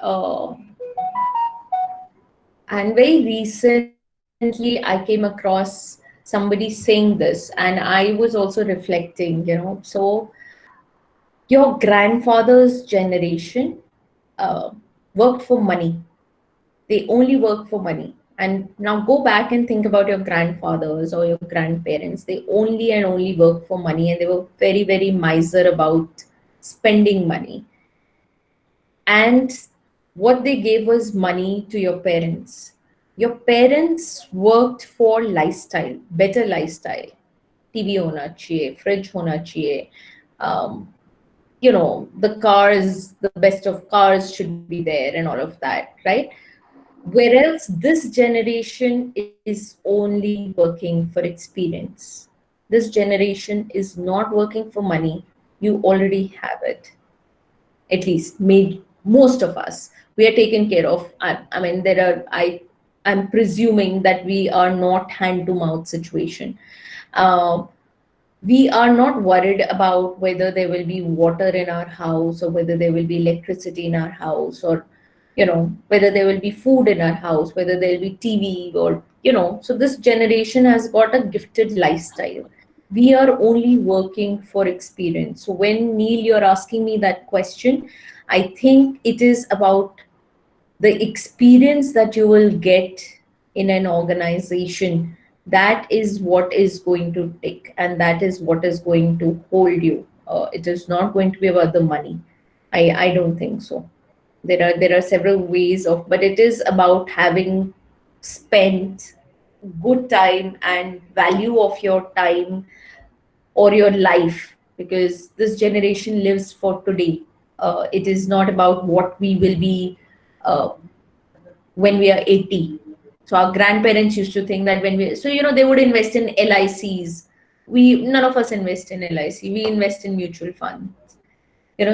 And very recently, I came across somebody saying this, and I was also reflecting. So your grandfather's generation uh, worked for money. They only work for money. And now go back and think about your grandfathers or your grandparents. They only and only work for money, and they were very, very miser about spending money. And what they gave was money to your parents. Your parents worked for lifestyle, better lifestyle. TV hona chahiye, fridge hona chahiye. Um, the cars, the best of cars should be there, and all of that, right? Whereas this generation is only working for experience. This generation is not working for money. You already have it. At least made most of us. We are taken care of. I mean, I'm presuming that we are not hand to mouth situation. Uh, we are not worried about whether there will be water in our house, or whether there will be electricity in our house, or whether there will be food in our house, whether there will be TV, or so this generation has got a gifted lifestyle. we are only working for experience. So when Neil, you're asking me that question, I think it is about the experience that you will get in an organization. That is what is going to take, and that is what is going to hold you. It is not going to be about the money. I don't think so. There are several ways of, but it is about having spent good time and value of your time or your life, because this generation lives for today. It is not about what we will be uh, when we are 80. So our grandparents used to think that when we, so they would invest in LICs. We, none of us invest in LIC. We invest in mutual funds.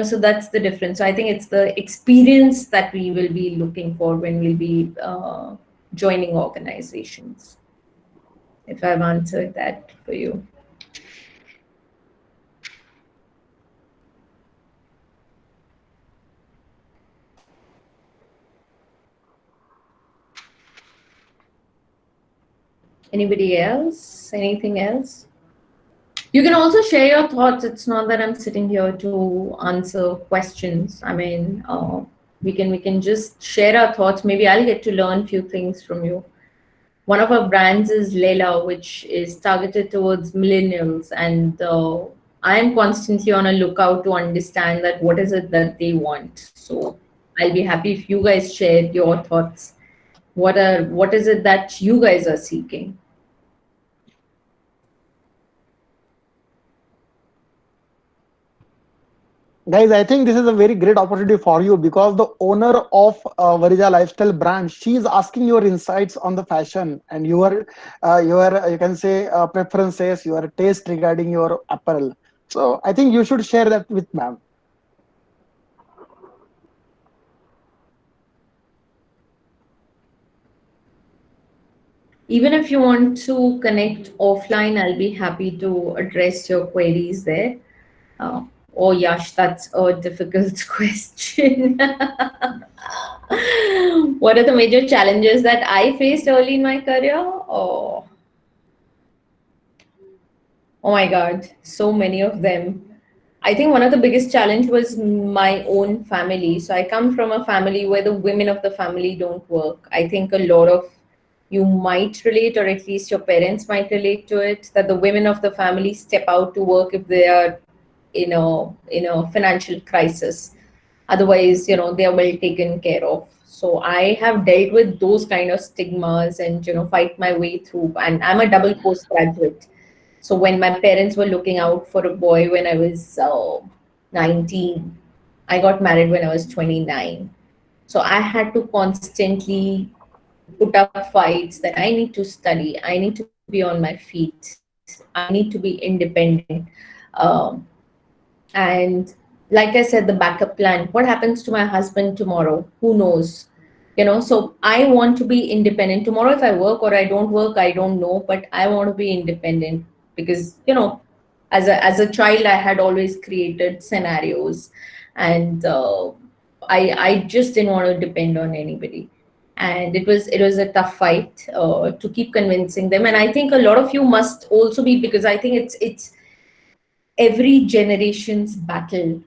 So that's the difference. So I think it's the experience that we will be looking for when we'll be joining organizations. If I've answered that for you. Anybody else? Anything else? You can also share your thoughts. It's not that I'm sitting here to answer questions. I mean, we can just share our thoughts. Maybe I'll get to learn few things from you. One of our brands is Leila, which is targeted towards millennials, and I am constantly on a lookout to understand that what is it that they want. So I'll be happy if you guys share your thoughts. What is it that you guys are seeking? Guys, I think this is a very great opportunity for you, because the owner of Varija Lifestyle brand, she is asking your insights on the fashion and your you can say preferences, your taste regarding your apparel. So I think you should share that with ma'am. Even if you want to connect offline, I'll be happy to address your queries there. Uh, oh, Yash, that's a difficult question. What are the major challenges that I faced early in my career? Oh my God, so many of them. I think one of the biggest challenge was my own family. So I come from a family where the women of the family don't work. I think a lot of you might relate, or at least your parents might relate to it, that the women of the family step out to work if they are in a financial crisis. Otherwise, they are well taken care of. So I have dealt with those kind of stigmas and fight my way through. And I'm a double postgraduate. So when my parents were looking out for a boy when I was 19, I got married when I was 29. So I had to constantly put up fights that I need to study, I need to be on my feet, I need to be independent. Um, and like I said, the backup plan, what happens to my husband tomorrow? Who knows? So I want to be independent. Tomorrow, if I work or I don't work, I don't know, but I want to be independent because, as a child, I had always created scenarios, and I just didn't want to depend on anybody. And it was a tough fight to keep convincing them. And I think a lot of you must also be, because I think it's every generation's battle,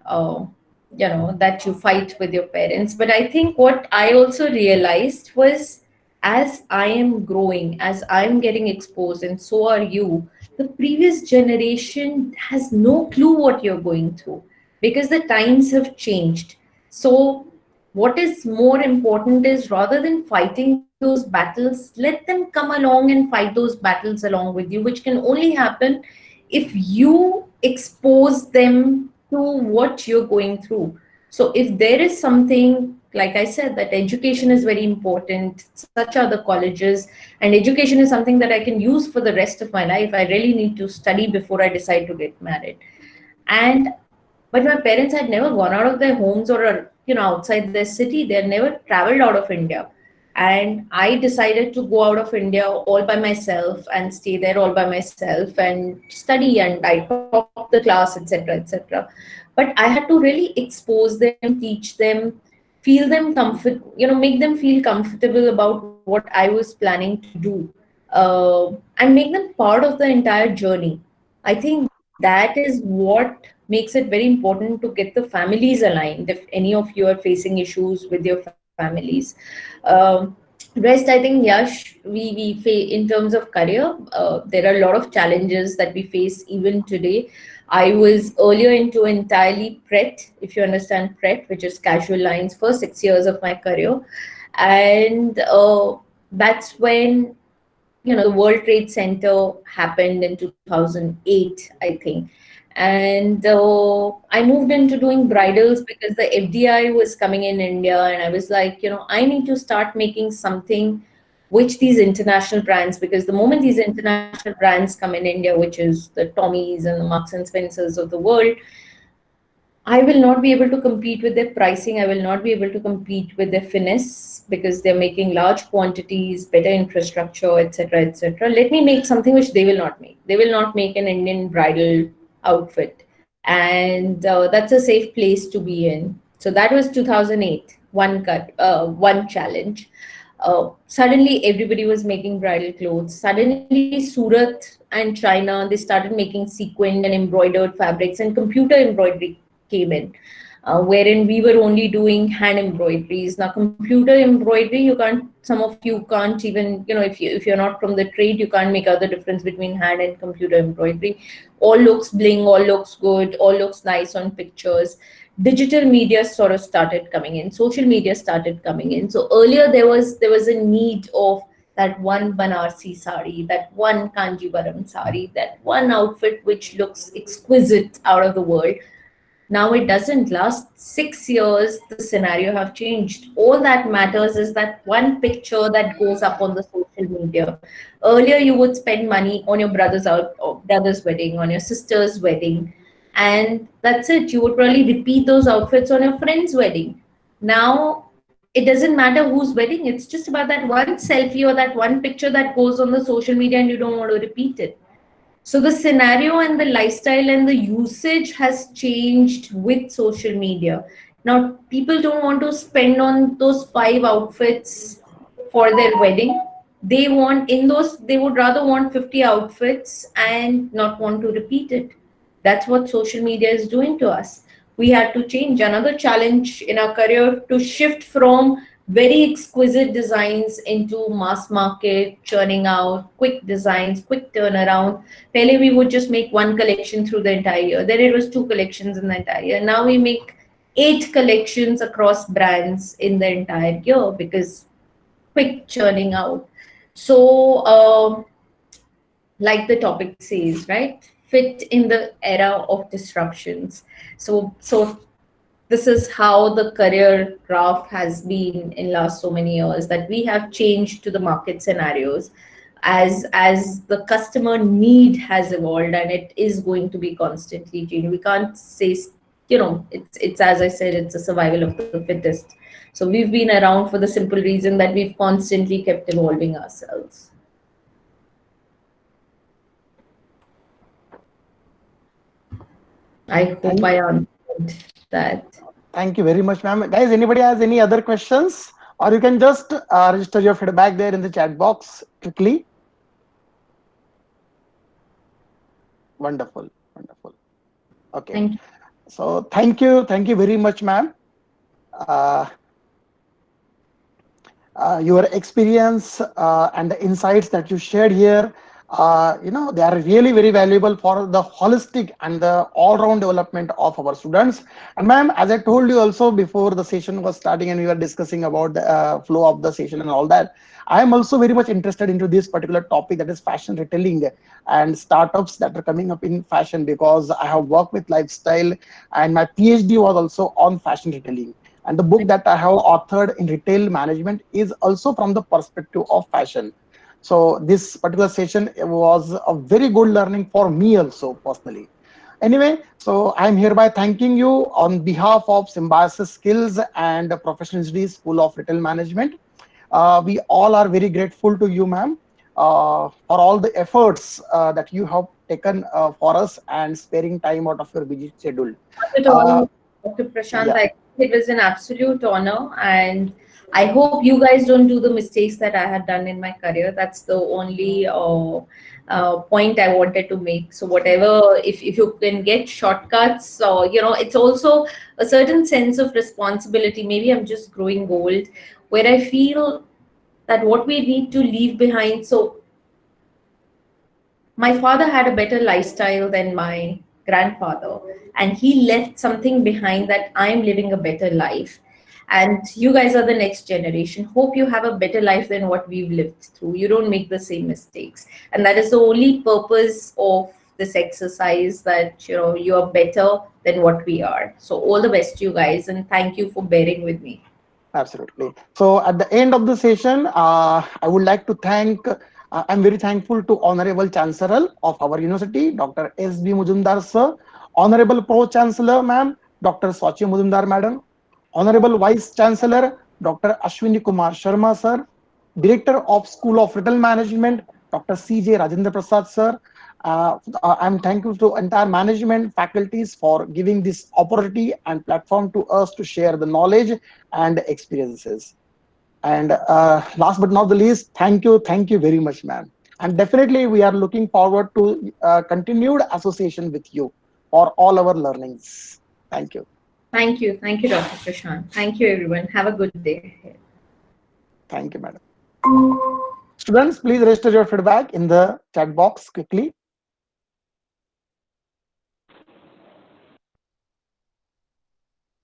that you fight with your parents. But I think what I also realized was, as I am growing, as I'm getting exposed, and so are you, the previous generation has no clue what you're going through, because the times have changed. So what is more important is, rather than fighting those battles, let them come along and fight those battles along with you, which can only happen if you expose them to what you're going through. So if there is something, like I said, that education is very important, such are the colleges, and education is something that I can use for the rest of my life. I really need to study before I decide to get married. And but my parents had never gone out of their homes, or outside their city. They had never traveled out of India. And I decided to go out of India all by myself and stay there all by myself and study, and I top the class, etc., etc. But I had to really expose them, teach them, feel them comfort, make them feel comfortable about what I was planning to do, and make them part of the entire journey. I think that is what makes it very important to get the families aligned. If any of you are facing issues with your families, um, rest, I think, Yash, in terms of career, there are a lot of challenges that we face even today. I was earlier into entirely Pret, if you understand Pret, which is casual lines, for 6 years of my career, and that's when the World Trade Center happened in 2008, I think. And I moved into doing bridals because the FDI was coming in India, and I was like, I need to start making something which these international brands, because the moment these international brands come in India, which is the Tommies and the Marks and Spencers of the world, I will not be able to compete with their pricing. I will not be able to compete with their finesse because they're making large quantities, better infrastructure, etc., etc. Let me make something which they will not make. They will not make an Indian bridal outfit, and that's a safe place to be in. So that was 2008. One challenge. Suddenly, everybody was making bridal clothes. Suddenly, Surat and China, they started making sequined and embroidered fabrics, and computer embroidery came in, wherein we were only doing hand embroideries. Now, computer embroidery, you can't. Some of you can't even, if you're not from the trade, you can't make out the difference between hand and computer embroidery. All looks bling, all looks good, all looks nice on pictures. Digital media sort of started coming in. Social media started coming in. So earlier there was a need of that one Banarsi sari, that one Kanjivaram sari, that one outfit which looks exquisite out of the world. Now it doesn't. Last 6 years, the scenario have changed. All that matters is that one picture that goes up on the social media. Earlier, you would spend money on your brother's wedding, on your sister's wedding, and that's it. You would probably repeat those outfits on your friend's wedding. Now it doesn't matter whose wedding. It's just about that one selfie or that one picture that goes on the social media, and you don't want to repeat it. So the scenario and the lifestyle and the usage has changed with social media. Now people don't want to spend on those five outfits for their wedding. They would rather want 50 outfits and not want to repeat it. That's what social media is doing to us. We had to change. Another challenge in our career to shift from very exquisite designs into mass market, churning out quick designs, quick turnaround. Pehle we would just make one collection through the entire year. Then it was two collections in the entire year. Now we make eight collections across brands in the entire year because quick churning out. So, like the topic says, right? Fit in the era of disruptions. So this is how the career graph has been in last so many years, that we have changed to the market scenarios as the customer need has evolved, and it is going to be constantly changing. We can't say, it's as I said, it's a survival of the fittest. So we've been around for the simple reason that we've constantly kept evolving ourselves. I hope Thank, I answered that. thank you very much, ma'am. Guys, anybody has any other questions? Or you can just register your feedback there in the chat box quickly. Wonderful, wonderful. Okay. Thank you. So thank you very much, ma'am. Uh, your experience and the insights that you shared here, they are really very valuable for the holistic and the all-round development of our students. And ma'am, as I told you also before the session was starting and we were discussing about the flow of the session and all that, I am also very much interested into this particular topic, that is fashion retailing and startups that are coming up in fashion, because I have worked with lifestyle and my PhD was also on fashion retailing. And the book that I have authored in retail management is also from the perspective of fashion. So this particular session was a very good learning for me also personally. Anyway, so I'm hereby thanking you on behalf of Symbiosis Skills and Professional Institute School of Retail Management. We all are very grateful to you, ma'am, for all the efforts that you have taken for us and sparing time out of your busy schedule. Not at Uh, all, Dr. Prashant. yeah. I think it was an absolute honor, and I hope you guys don't do the mistakes that I had done in my career. That's the only point I wanted to make. So whatever, if you can get shortcuts, or it's also a certain sense of responsibility. Maybe I'm just growing old, where I feel that what we need to leave behind. So my father had a better lifestyle than my grandfather, and he left something behind that I'm living a better life. And you guys are the next generation. Hope you have a better life than what we've lived through. You don't make the same mistakes. And that is the only purpose of this exercise, that you are better than what we are. So all the best to you guys, and thank you for bearing with me. Absolutely. So at the end of the session, I would like to thank, I'm very thankful to Honorable Chancellor of our university, Dr. S.B. Mujumdar sir, Honorable Pro Chancellor ma'am, Dr. Sachi Mujumdar madam, Honorable Vice Chancellor, Dr. Ashwini Kumar Sharma sir, Director of School of Retail Management, Dr. C.J. Rajendra Prasad sir. I'm thankful to entire management faculties for giving this opportunity and platform to us to share the knowledge and experiences. And last but not the least, thank you very much, ma'am. And definitely, we are looking forward to continued association with you for all our learnings. Thank you. Thank you, Dr. Prashant. Thank you, everyone. Have a good day ahead. Thank you, madam. Students, please register your feedback in the chat box quickly.